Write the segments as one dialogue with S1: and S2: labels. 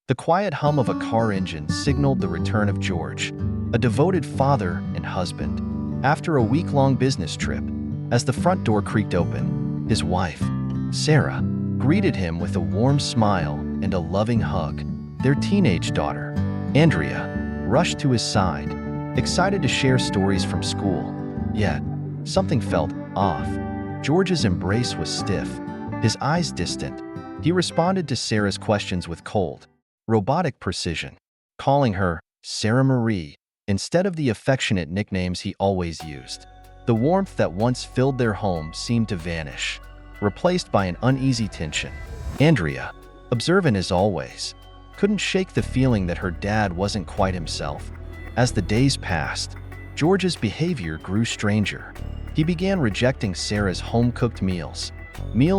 S1: The quiet hum of a car engine signaled the return of George, a devoted father and husband. After a week-long business trip, as the front door creaked open, his wife, Sarah, greeted him with a warm smile and a loving hug. Their teenage daughter, Andrea, rushed to his side, excited to share stories from school. Yet, something felt off. George's embrace was stiff, his eyes distant. He responded to Sarah's questions with cold, robotic precision, calling her Sarah Marie instead of the affectionate nicknames he always used. The warmth that once filled their home seemed to vanish, replaced by an uneasy tension. Andrea, observant as always, couldn't shake the feeling that her dad wasn't quite himself. As the days passed, George's behavior grew stranger. He began rejecting Sarah's home-cooked meals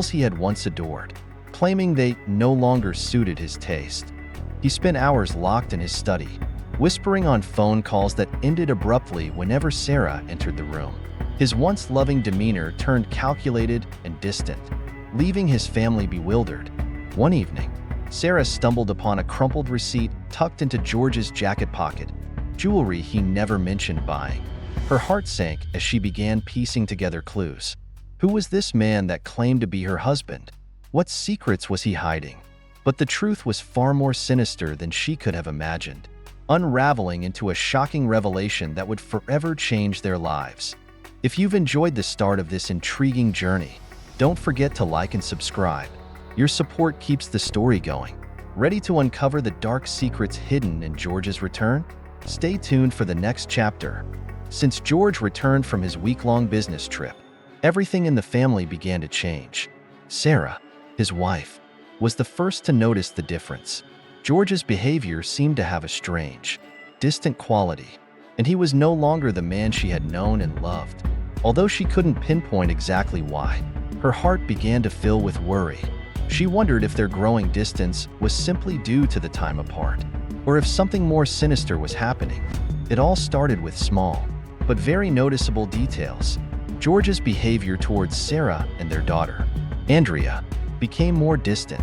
S1: he had once adored, claiming they no longer suited his taste. He spent hours locked in his study, whispering on phone calls that ended abruptly whenever Sarah entered the room. His once loving demeanor turned calculated and distant, leaving his family bewildered. One evening, Sarah stumbled upon a crumpled receipt tucked into George's jacket pocket, jewelry he never mentioned buying. Her heart sank as she began piecing together clues. Who was this man that claimed to be her husband? What secrets was he hiding? But the truth was far more sinister than she could have imagined, unraveling into a shocking revelation that would forever change their lives. If you've enjoyed the start of this intriguing journey, don't forget to like and subscribe. Your support keeps the story going. Ready to uncover the dark secrets hidden in George's return? Stay tuned for the next chapter. Since George returned from his week-long business trip, everything in the family began to change. Sarah, his wife, was the first to notice the difference. George's behavior seemed to have a strange, distant quality, and he was no longer the man she had known and loved. Although she couldn't pinpoint exactly why, her heart began to fill with worry. She wondered if their growing distance was simply due to the time apart, or if something more sinister was happening. It all started with small, but very noticeable details. George's behavior towards Sarah and their daughter, Andrea, became more distant.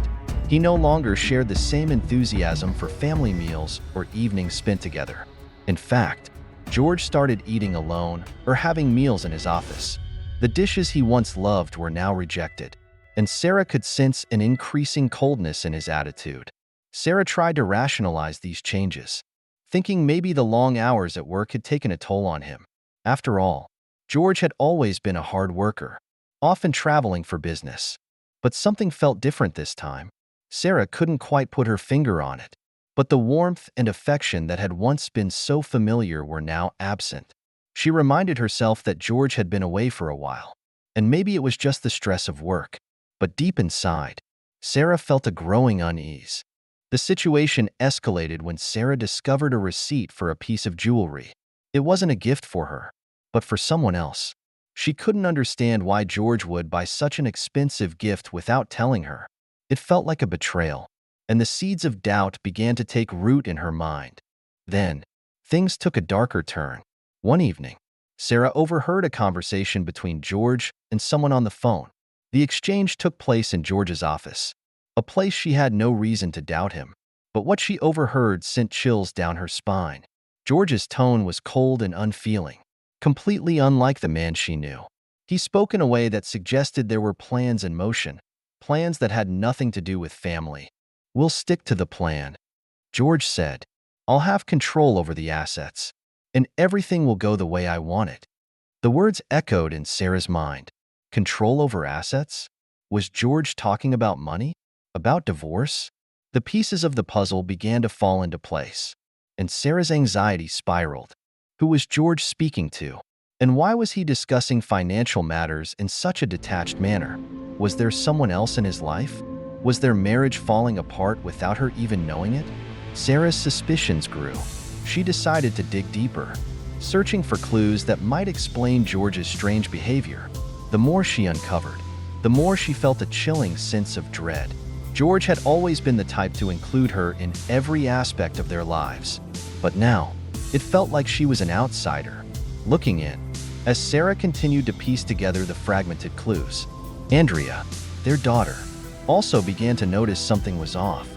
S1: He no longer shared the same enthusiasm for family meals or evenings spent together. In fact, George started eating alone or having meals in his office. The dishes he once loved were now rejected, and Sarah could sense an increasing coldness in his attitude. Sarah tried to rationalize these changes, thinking maybe the long hours at work had taken a toll on him. After all, George had always been a hard worker, often traveling for business. But something felt different this time. Sarah couldn't quite put her finger on it, but the warmth and affection that had once been so familiar were now absent. She reminded herself that George had been away for a while, and maybe it was just the stress of work. But deep inside, Sarah felt a growing unease. The situation escalated when Sarah discovered a receipt for a piece of jewelry. It wasn't a gift for her, but for someone else. She couldn't understand why George would buy such an expensive gift without telling her. It felt like a betrayal, and the seeds of doubt began to take root in her mind. Then, things took a darker turn. One evening, Sarah overheard a conversation between George and someone on the phone. The exchange took place in George's office, a place she had no reason to doubt him. But what she overheard sent chills down her spine. George's tone was cold and unfeeling, completely unlike the man she knew. He spoke in a way that suggested there were plans in motion, plans that had nothing to do with family. "We'll stick to the plan," George said. "I'll have control over the assets, and everything will go the way I want it." The words echoed in Sarah's mind. Control over assets? Was George talking about money? About divorce? The pieces of the puzzle began to fall into place, and Sarah's anxiety spiraled. Who was George speaking to? And why was he discussing financial matters in such a detached manner? Was there someone else in his life? Was their marriage falling apart without her even knowing it? Sarah's suspicions grew. She decided to dig deeper, searching for clues that might explain George's strange behavior. The more she uncovered, the more she felt a chilling sense of dread. George had always been the type to include her in every aspect of their lives. But now, it felt like she was an outsider, looking in. As Sarah continued to piece together the fragmented clues, Andrea, their daughter, also began to notice something was off.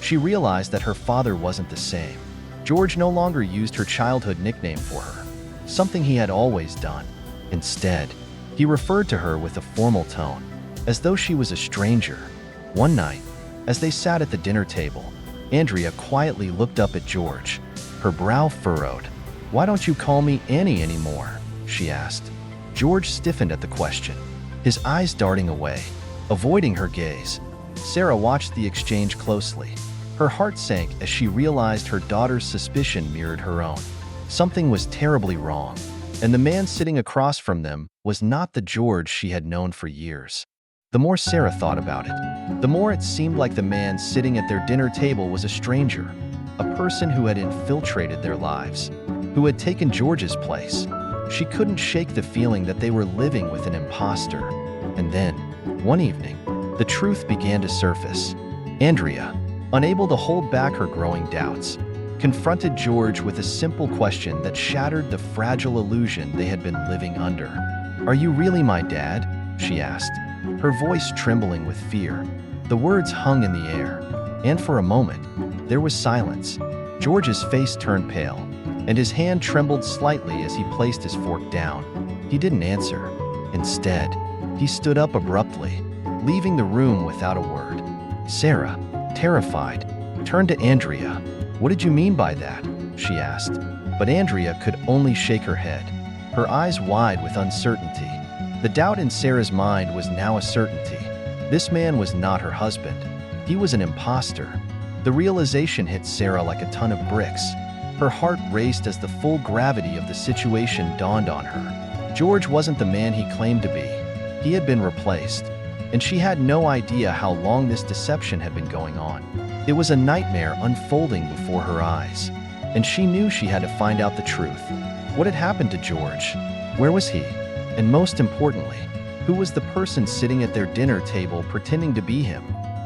S1: She realized that her father wasn't the same. George no longer used her childhood nickname for her, something he had always done. Instead, he referred to her with a formal tone, as though she was a stranger. One night, as they sat at the dinner table, Andrea quietly looked up at George, her brow furrowed. "Why don't you call me Annie anymore?" she asked. George stiffened at the question, his eyes darting away, avoiding her gaze. Sarah watched the exchange closely. Her heart sank as she realized her daughter's suspicion mirrored her own. Something was terribly wrong, and the man sitting across from them was not the George she had known for years. The more Sarah thought about it, the more it seemed like the man sitting at their dinner table was a stranger, a person who had infiltrated their lives, who had taken George's place. She couldn't shake the feeling that they were living with an imposter. And then, one evening, the truth began to surface. Andrea, unable to hold back her growing doubts, confronted George with a simple question that shattered the fragile illusion they had been living under. "Are you really my dad?" she asked, her voice trembling with fear. The words hung in the air, and for a moment, there was silence. George's face turned pale, and his hand trembled slightly as he placed his fork down. He didn't answer. Instead, he stood up abruptly, leaving the room without a word. Sarah, terrified, turned to Andrea. "What did you mean by that?" she asked. But Andrea could only shake her head, her eyes wide with uncertainty. The doubt in Sarah's mind was now a certainty. This man was not her husband. He was an imposter. The realization hit Sarah like a ton of bricks. Her heart raced as the full gravity of the situation dawned on her. George wasn't the man he claimed to be. He had been replaced, and she had no idea how long this deception had been going on. It was a nightmare unfolding before her eyes, and she knew she had to find out the truth. What had happened to George? Where was he? And most importantly, who was the person sitting at their dinner table pretending to be him?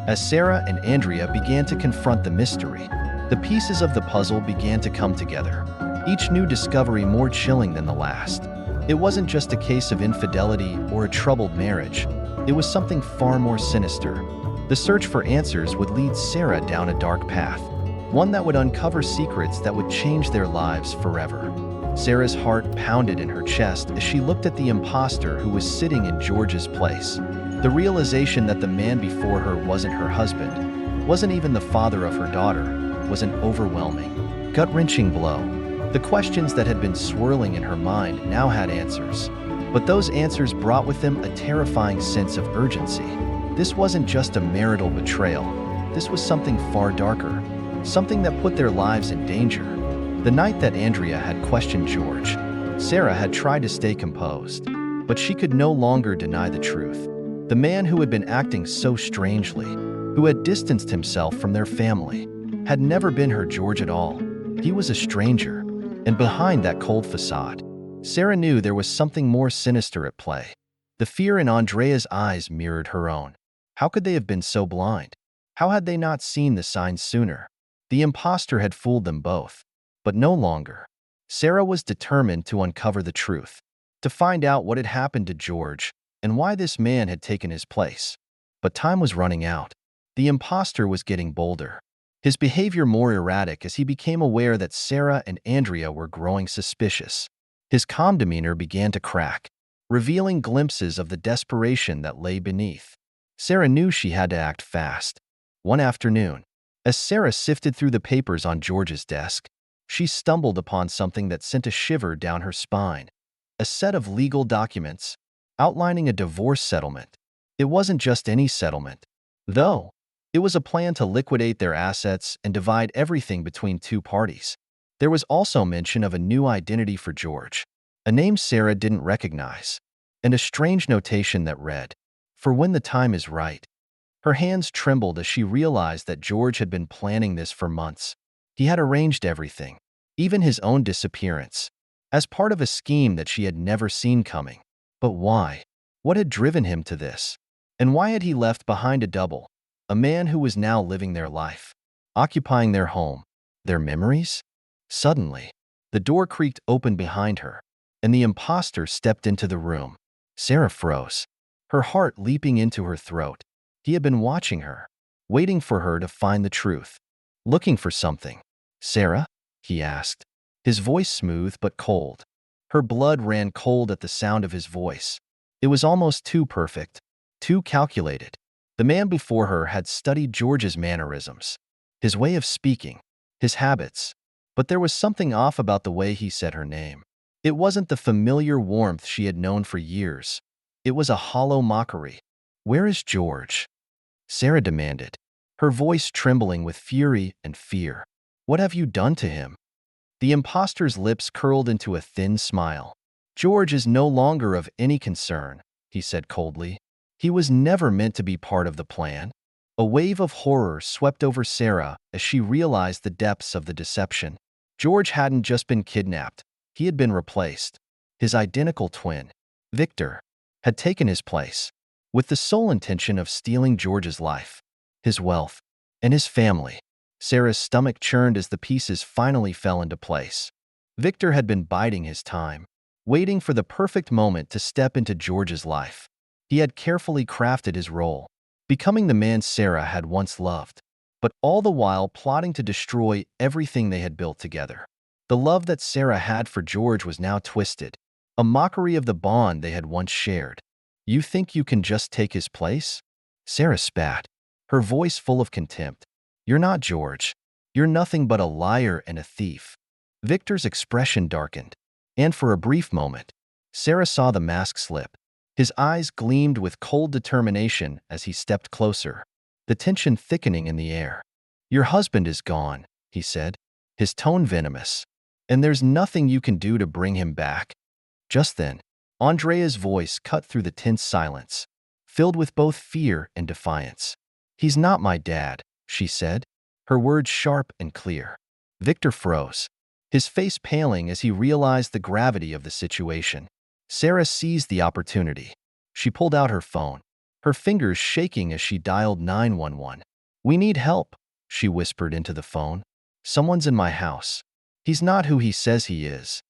S1: As Sarah and Andrea began to confront the mystery, the pieces of the puzzle began to come together, each new discovery more chilling than the last. It wasn't just a case of infidelity or a troubled marriage. It was something far more sinister. The search for answers would lead Sarah down a dark path, one that would uncover secrets that would change their lives forever. Sarah's heart pounded in her chest as she looked at the imposter who was sitting in George's place. The realization that the man before her wasn't her husband, wasn't even the father of her daughter, was an overwhelming, gut-wrenching blow. The questions that had been swirling in her mind now had answers, but those answers brought with them a terrifying sense of urgency. This wasn't just a marital betrayal. This was something far darker, something that put their lives in danger. The night that Andrea had questioned George, Sarah had tried to stay composed, but she could no longer deny the truth. The man who had been acting so strangely, who had distanced himself from their family, had never been her George at all. He was a stranger, and behind that cold facade, Sarah knew there was something more sinister at play. The fear in Andrea's eyes mirrored her own. How could they have been so blind? How had they not seen the signs sooner? The imposter had fooled them both. But no longer. Sarah was determined to uncover the truth, to find out what had happened to George and why this man had taken his place. But time was running out. The imposter was getting bolder, his behavior more erratic as he became aware that Sarah and Andrea were growing suspicious. His calm demeanor began to crack, revealing glimpses of the desperation that lay beneath. Sarah knew she had to act fast. One afternoon, as Sarah sifted through the papers on George's desk, she stumbled upon something that sent a shiver down her spine. A set of legal documents outlining a divorce settlement. It wasn't just any settlement, though. It was a plan to liquidate their assets and divide everything between two parties. There was also mention of a new identity for George, a name Sarah didn't recognize, and a strange notation that read, "For when the time is right." Her hands trembled as she realized that George had been planning this for months. He had arranged everything, even his own disappearance, as part of a scheme that she had never seen coming. But why? What had driven him to this? And why had he left behind a double, a man who was now living their life, occupying their home, their memories? Suddenly, the door creaked open behind her, and the imposter stepped into the room. Sarah froze, her heart leaping into her throat. He had been watching her, waiting for her to find the truth. "Looking for something, Sarah?" he asked, his voice smooth but cold. Her blood ran cold at the sound of his voice. It was almost too perfect, too calculated. The man before her had studied George's mannerisms, his way of speaking, his habits, but there was something off about the way he said her name. It wasn't the familiar warmth she had known for years. It was a hollow mockery. "Where is George?" Sarah demanded, her voice trembling with fury and fear. "What have you done to him?" The impostor's lips curled into a thin smile. "George is no longer of any concern," he said coldly. "He was never meant to be part of the plan." A wave of horror swept over Sarah as she realized the depths of the deception. George hadn't just been kidnapped, he had been replaced. His identical twin, Victor, had taken his place, with the sole intention of stealing George's life, his wealth, and his family. Sarah's stomach churned as the pieces finally fell into place. Victor had been biding his time, waiting for the perfect moment to step into George's life. He had carefully crafted his role, becoming the man Sarah had once loved, but all the while plotting to destroy everything they had built together. The love that Sarah had for George was now twisted, a mockery of the bond they had once shared. "You think you can just take his place?" Sarah spat, her voice full of contempt. "You're not George. You're nothing but a liar and a thief." Victor's expression darkened, and for a brief moment, Sarah saw the mask slip. His eyes gleamed with cold determination as he stepped closer, the tension thickening in the air. "Your husband is gone," he said, his tone venomous, "and there's nothing you can do to bring him back." Just then, Andrea's voice cut through the tense silence, filled with both fear and defiance. "He's not my dad," she said, her words sharp and clear. Victor froze, his face paling as he realized the gravity of the situation. Sarah seized the opportunity. She pulled out her phone, her fingers shaking as she dialed 911. "We need help," she whispered into the phone. "Someone's in my house. He's not who he says he is."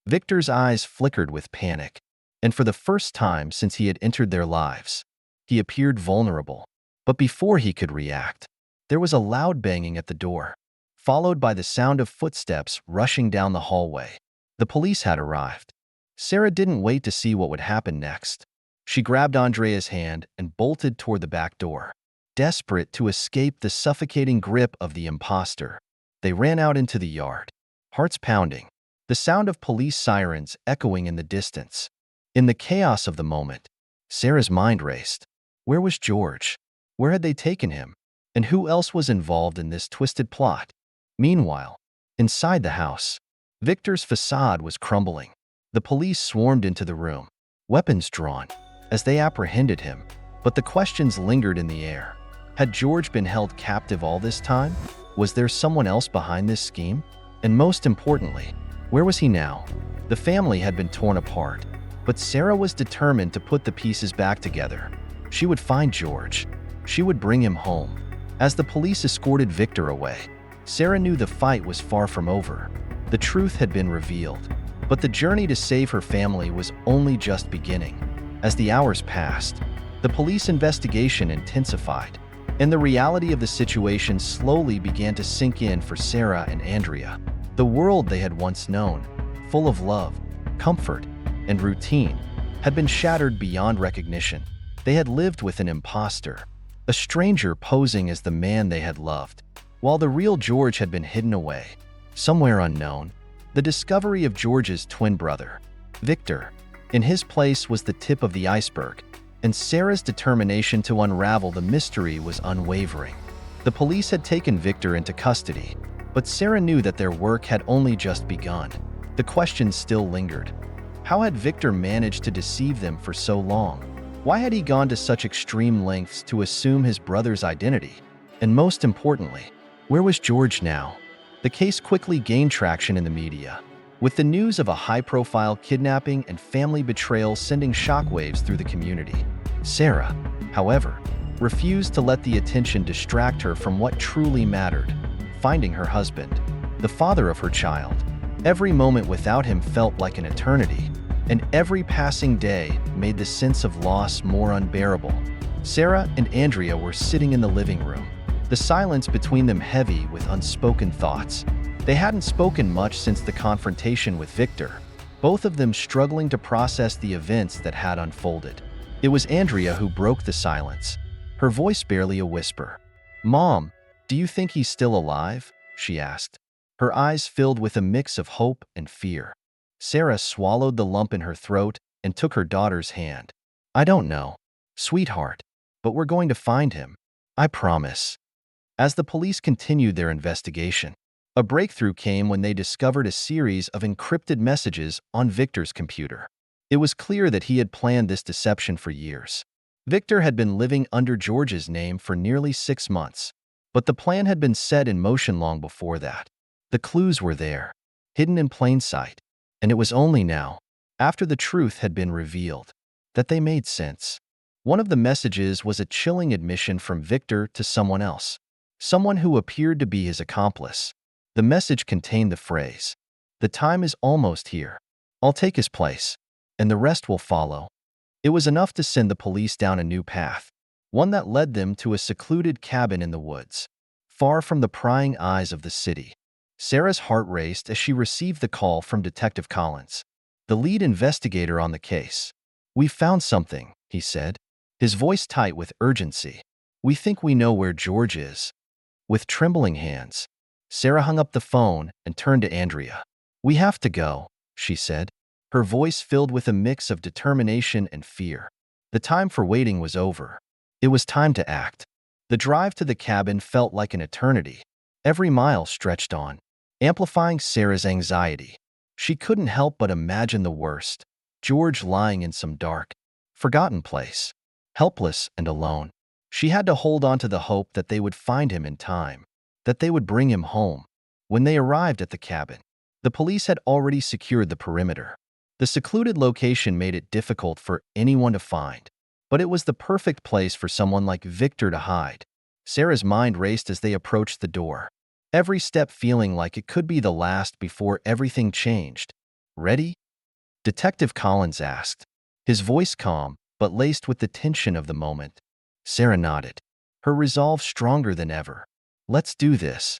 S1: Victor's eyes flickered with panic, and for the first time since he had entered their lives, he appeared vulnerable. But before he could react, there was a loud banging at the door, followed by the sound of footsteps rushing down the hallway. The police had arrived. Sarah didn't wait to see what would happen next. She grabbed Andrea's hand and bolted toward the back door, desperate to escape the suffocating grip of the imposter. They ran out into the yard, hearts pounding, the sound of police sirens echoing in the distance. In the chaos of the moment, Sarah's mind raced. Where was George? Where had they taken him? And who else was involved in this twisted plot? Meanwhile, inside the house, Victor's facade was crumbling. The police swarmed into the room, weapons drawn, as they apprehended him. But the questions lingered in the air. Had George been held captive all this time? Was there someone else behind this scheme? And most importantly, where was he now? The family had been torn apart, but Sarah was determined to put the pieces back together. She would find George. She would bring him home. As the police escorted Victor away, Sarah knew the fight was far from over. The truth had been revealed, but the journey to save her family was only just beginning. As the hours passed, the police investigation intensified, and the reality of the situation slowly began to sink in for Sarah and Andrea. The world they had once known, full of love, comfort, and routine, had been shattered beyond recognition. They had lived with an imposter, a stranger posing as the man they had loved, while the real George had been hidden away, somewhere unknown. The discovery of George's twin brother, Victor, in his place was the tip of the iceberg, and Sarah's determination to unravel the mystery was unwavering. The police had taken Victor into custody, but Sarah knew that their work had only just begun. The questions still lingered. How had Victor managed to deceive them for so long? Why had he gone to such extreme lengths to assume his brother's identity? And most importantly, where was George now? The case quickly gained traction in the media, with the news of a high-profile kidnapping and family betrayal sending shockwaves through the community. Sarah, however, refused to let the attention distract her from what truly mattered: finding her husband, the father of her child. Every moment without him felt like an eternity, and every passing day made the sense of loss more unbearable. Sarah and Andrea were sitting in the living room, the silence between them heavy with unspoken thoughts. They hadn't spoken much since the confrontation with Victor, both of them struggling to process the events that had unfolded. It was Andrea who broke the silence, her voice barely a whisper. "Mom, do you think he's still alive?" she asked. Her eyes filled with a mix of hope and fear. Sarah swallowed the lump in her throat and took her daughter's hand. "I don't know, sweetheart, but we're going to find him. I promise." As the police continued their investigation, a breakthrough came when they discovered a series of encrypted messages on Victor's computer. It was clear that he had planned this deception for years. Victor had been living under George's name for nearly 6 months, but the plan had been set in motion long before that. The clues were there, hidden in plain sight, and it was only now, after the truth had been revealed, that they made sense. One of the messages was a chilling admission from Victor to someone else, someone who appeared to be his accomplice. The message contained the phrase, "The time is almost here. I'll take his place, and the rest will follow." It was enough to send the police down a new path, one that led them to a secluded cabin in the woods, far from the prying eyes of the city. Sarah's heart raced as she received the call from Detective Collins, the lead investigator on the case. "We found something," he said, his voice tight with urgency. "We think we know where George is." With trembling hands, Sarah hung up the phone and turned to Andrea. "We have to go," she said, her voice filled with a mix of determination and fear. The time for waiting was over. It was time to act. The drive to the cabin felt like an eternity. Every mile stretched on, amplifying Sarah's anxiety. She couldn't help but imagine the worst: George lying in some dark, forgotten place, helpless and alone. She had to hold on to the hope that they would find him in time, that they would bring him home. When they arrived at the cabin, the police had already secured the perimeter. The secluded location made it difficult for anyone to find, but it was the perfect place for someone like Victor to hide. Sarah's mind raced as they approached the door, every step feeling like it could be the last before everything changed. "Ready?" Detective Collins asked, his voice calm but laced with the tension of the moment. Sarah nodded, her resolve stronger than ever. "Let's do this."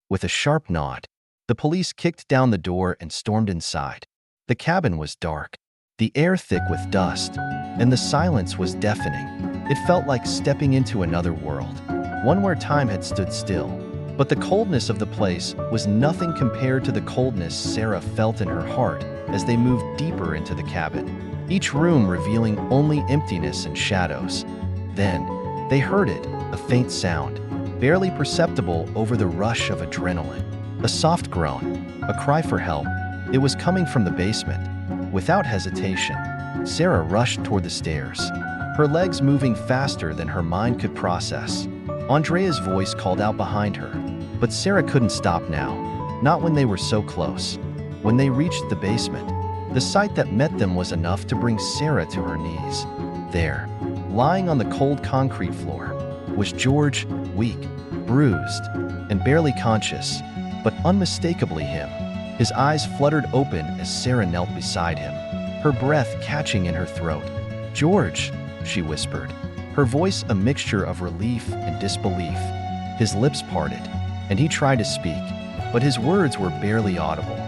S1: With a sharp nod, the police kicked down the door and stormed inside. The cabin was dark, the air thick with dust, and the silence was deafening. It felt like stepping into another world, one where time had stood still. But the coldness of the place was nothing compared to the coldness Sarah felt in her heart as they moved deeper into the cabin, each room revealing only emptiness and shadows. Then, they heard it, a faint sound, barely perceptible over the rush of adrenaline. A soft groan, a cry for help. It was coming from the basement. Without hesitation, Sarah rushed toward the stairs, her legs moving faster than her mind could process. Andrea's voice called out behind her, but Sarah couldn't stop now, not when they were so close. When they reached the basement, the sight that met them was enough to bring Sarah to her knees. There, lying on the cold concrete floor, was George, weak, bruised, and barely conscious, but unmistakably him. His eyes fluttered open as Sarah knelt beside him, her breath catching in her throat. "George," she whispered, her voice a mixture of relief and disbelief. His lips parted, and he tried to speak, but his words were barely audible.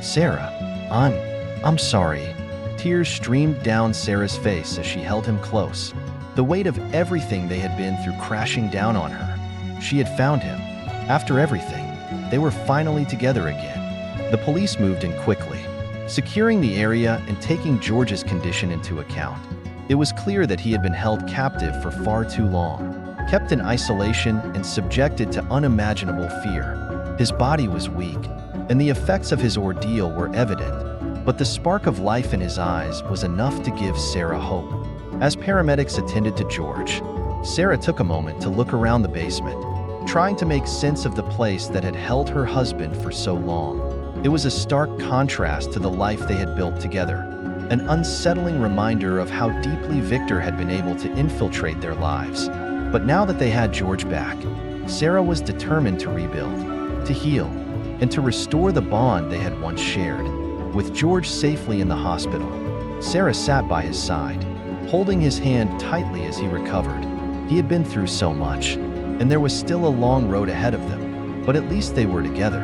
S1: "Sarah, I'm sorry." Tears streamed down Sarah's face as she held him close, the weight of everything they had been through crashing down on her. She had found him. After everything, they were finally together again. The police moved in quickly, securing the area and taking George's condition into account. It was clear that he had been held captive for far too long, kept in isolation and subjected to unimaginable fear. His body was weak, and the effects of his ordeal were evident, but the spark of life in his eyes was enough to give Sarah hope. As paramedics attended to George, Sarah took a moment to look around the basement, trying to make sense of the place that had held her husband for so long. It was a stark contrast to the life they had built together, an unsettling reminder of how deeply Victor had been able to infiltrate their lives. But now that they had George back, Sarah was determined to rebuild, to heal, and to restore the bond they had once shared. With George safely in the hospital, Sarah sat by his side, holding his hand tightly as he recovered. He had been through so much, and there was still a long road ahead of them, but at least they were together.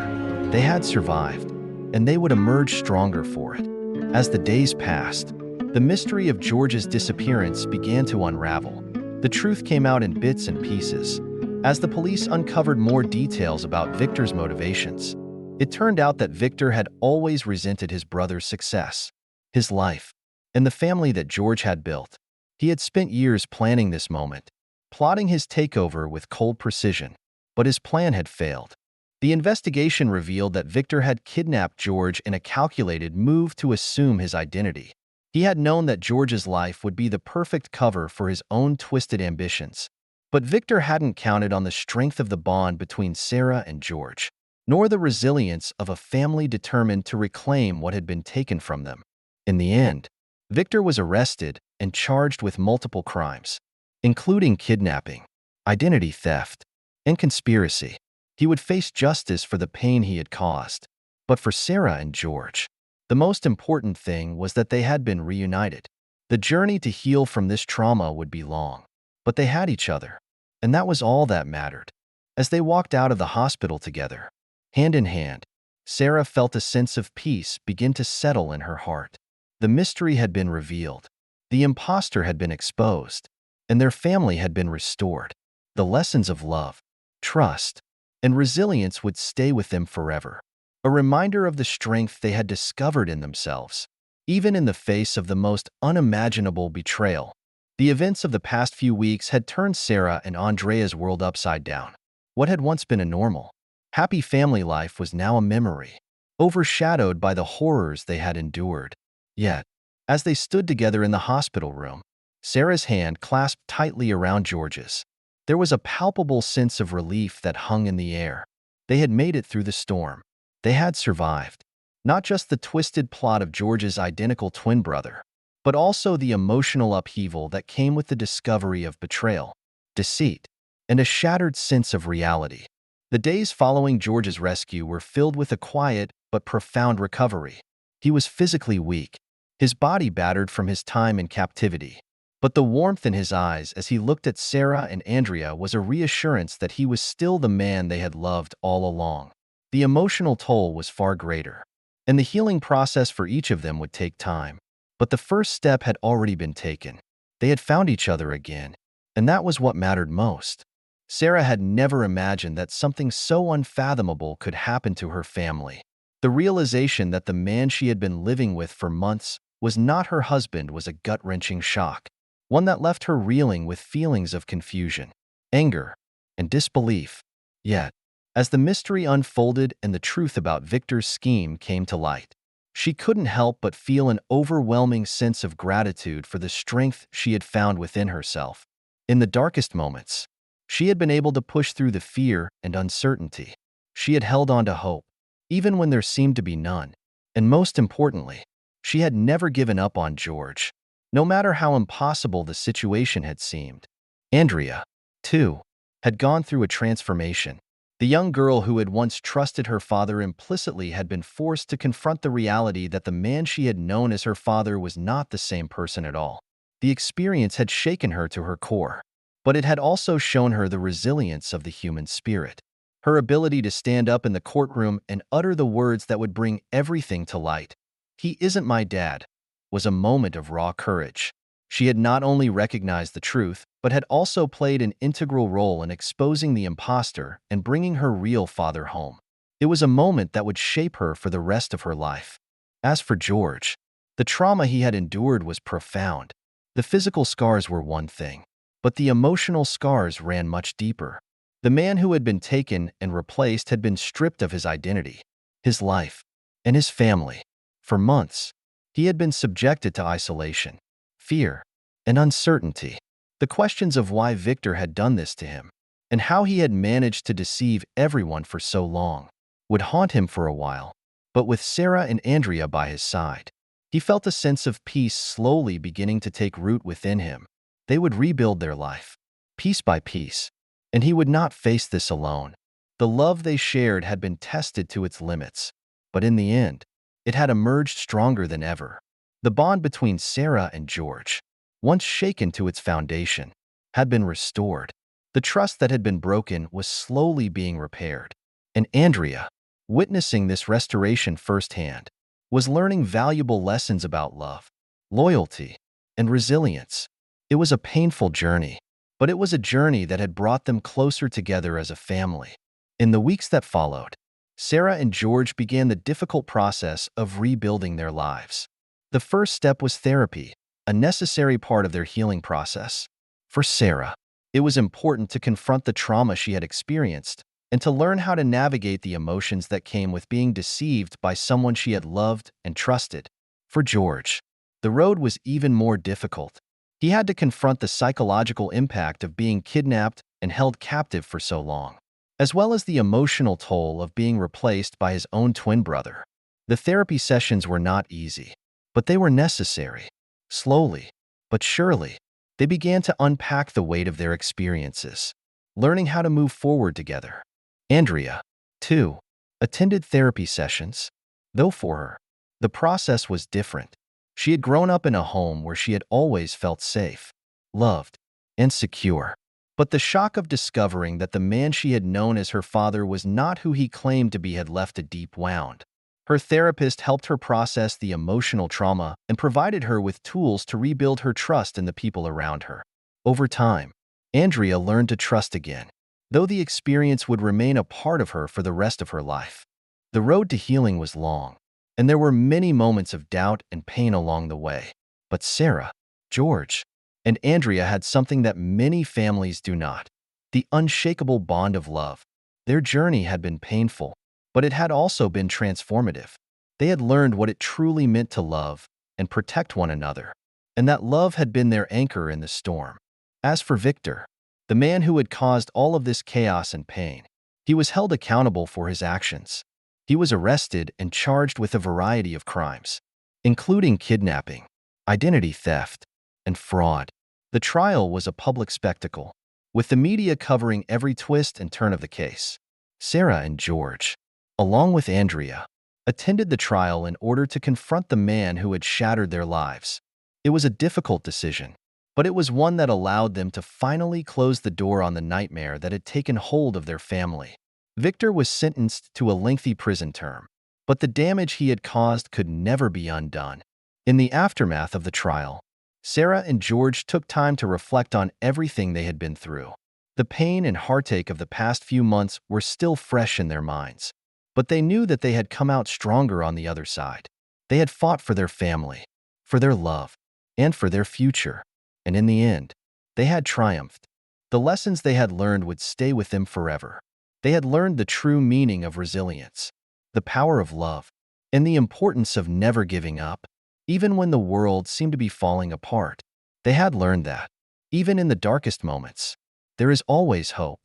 S1: They had survived, and they would emerge stronger for it. As the days passed, the mystery of George's disappearance began to unravel. The truth came out in bits and pieces. As the police uncovered more details about Victor's motivations, it turned out that Victor had always resented his brother's success, his life, and the family that George had built. He had spent years planning this moment, plotting his takeover with cold precision, but his plan had failed. The investigation revealed that Victor had kidnapped George in a calculated move to assume his identity. He had known that George's life would be the perfect cover for his own twisted ambitions. But Victor hadn't counted on the strength of the bond between Sarah and George, nor the resilience of a family determined to reclaim what had been taken from them. In the end, Victor was arrested and charged with multiple crimes, including kidnapping, identity theft, and conspiracy. He would face justice for the pain he had caused. But for Sarah and George, the most important thing was that they had been reunited. The journey to heal from this trauma would be long, but they had each other, and that was all that mattered. As they walked out of the hospital together, hand in hand, Sarah felt a sense of peace begin to settle in her heart. The mystery had been revealed, the imposter had been exposed, and their family had been restored. The lessons of love, trust, and resilience would stay with them forever, a reminder of the strength they had discovered in themselves, even in the face of the most unimaginable betrayal. The events of the past few weeks had turned Sarah and Andrea's world upside down. What had once been a normal, happy family life was now a memory, overshadowed by the horrors they had endured. Yet, as they stood together in the hospital room, Sarah's hand clasped tightly around George's, there was a palpable sense of relief that hung in the air. They had made it through the storm. They had survived. Not just the twisted plot of George's identical twin brother, but also the emotional upheaval that came with the discovery of betrayal, deceit, and a shattered sense of reality. The days following George's rescue were filled with a quiet but profound recovery. He was physically weak, his body battered from his time in captivity. But the warmth in his eyes as he looked at Sarah and Andrea was a reassurance that he was still the man they had loved all along. The emotional toll was far greater, and the healing process for each of them would take time. But the first step had already been taken. They had found each other again, and that was what mattered most. Sarah had never imagined that something so unfathomable could happen to her family. The realization that the man she had been living with for months was not her husband was a gut-wrenching shock, one that left her reeling with feelings of confusion, anger, and disbelief. Yet, as the mystery unfolded and the truth about Victor's scheme came to light, she couldn't help but feel an overwhelming sense of gratitude for the strength she had found within herself. In the darkest moments, she had been able to push through the fear and uncertainty. She had held on to hope, even when there seemed to be none. And most importantly, she had never given up on George, no matter how impossible the situation had seemed. Andrea, too, had gone through a transformation. The young girl who had once trusted her father implicitly had been forced to confront the reality that the man she had known as her father was not the same person at all. The experience had shaken her to her core, but it had also shown her the resilience of the human spirit. Her ability to stand up in the courtroom and utter the words that would bring everything to light. "He isn't my dad," was a moment of raw courage. She had not only recognized the truth, but had also played an integral role in exposing the imposter and bringing her real father home. It was a moment that would shape her for the rest of her life. As for George, the trauma he had endured was profound. The physical scars were one thing, but the emotional scars ran much deeper. The man who had been taken and replaced had been stripped of his identity, his life, and his family. For months, he had been subjected to isolation, fear, and uncertainty. The questions of why Victor had done this to him, and how he had managed to deceive everyone for so long, would haunt him for a while. But with Sarah and Andrea by his side, he felt a sense of peace slowly beginning to take root within him. They would rebuild their life, piece by piece, and he would not face this alone. The love they shared had been tested to its limits, but in the end, it had emerged stronger than ever. The bond between Sarah and George, once shaken to its foundation, had been restored. The trust that had been broken was slowly being repaired. And Andrea, witnessing this restoration firsthand, was learning valuable lessons about love, loyalty, and resilience. It was a painful journey, but it was a journey that had brought them closer together as a family. In the weeks that followed, Sarah and George began the difficult process of rebuilding their lives. The first step was therapy, a necessary part of their healing process. For Sarah, it was important to confront the trauma she had experienced and to learn how to navigate the emotions that came with being deceived by someone she had loved and trusted. For George, the road was even more difficult. He had to confront the psychological impact of being kidnapped and held captive for so long, as well as the emotional toll of being replaced by his own twin brother. The therapy sessions were not easy, but they were necessary. Slowly, but surely, they began to unpack the weight of their experiences, learning how to move forward together. Andrea, too, attended therapy sessions, though for her, the process was different. She had grown up in a home where she had always felt safe, loved, and secure. But the shock of discovering that the man she had known as her father was not who he claimed to be had left a deep wound. Her therapist helped her process the emotional trauma and provided her with tools to rebuild her trust in the people around her. Over time, Andrea learned to trust again, though the experience would remain a part of her for the rest of her life. The road to healing was long, and there were many moments of doubt and pain along the way. But Sarah, George, and Andrea had something that many families do not: the unshakable bond of love. Their journey had been painful, but it had also been transformative. They had learned what it truly meant to love and protect one another, and that love had been their anchor in the storm. As for Victor, the man who had caused all of this chaos and pain, he was held accountable for his actions. He was arrested and charged with a variety of crimes, including kidnapping, identity theft, and fraud. The trial was a public spectacle, with the media covering every twist and turn of the case. Sarah and George, along with Andrea, attended the trial in order to confront the man who had shattered their lives. It was a difficult decision, but it was one that allowed them to finally close the door on the nightmare that had taken hold of their family. Victor was sentenced to a lengthy prison term, but the damage he had caused could never be undone. In the aftermath of the trial, Sarah and George took time to reflect on everything they had been through. The pain and heartache of the past few months were still fresh in their minds, but they knew that they had come out stronger on the other side. They had fought for their family, for their love, and for their future, and in the end, they had triumphed. The lessons they had learned would stay with them forever. They had learned the true meaning of resilience, the power of love, and the importance of never giving up, even when the world seemed to be falling apart. They had learned that, even in the darkest moments, there is always hope.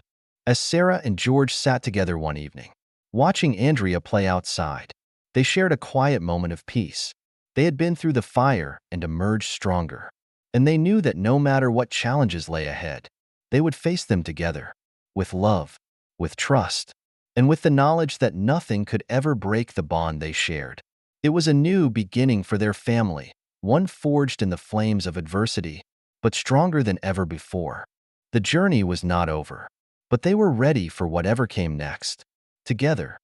S1: As Sarah and George sat together one evening, watching Andrea play outside, they shared a quiet moment of peace. They had been through the fire and emerged stronger, and they knew that no matter what challenges lay ahead, they would face them together, with love, with trust, and with the knowledge that nothing could ever break the bond they shared. It was a new beginning for their family, one forged in the flames of adversity, but stronger than ever before. The journey was not over, but they were ready for whatever came next. Together,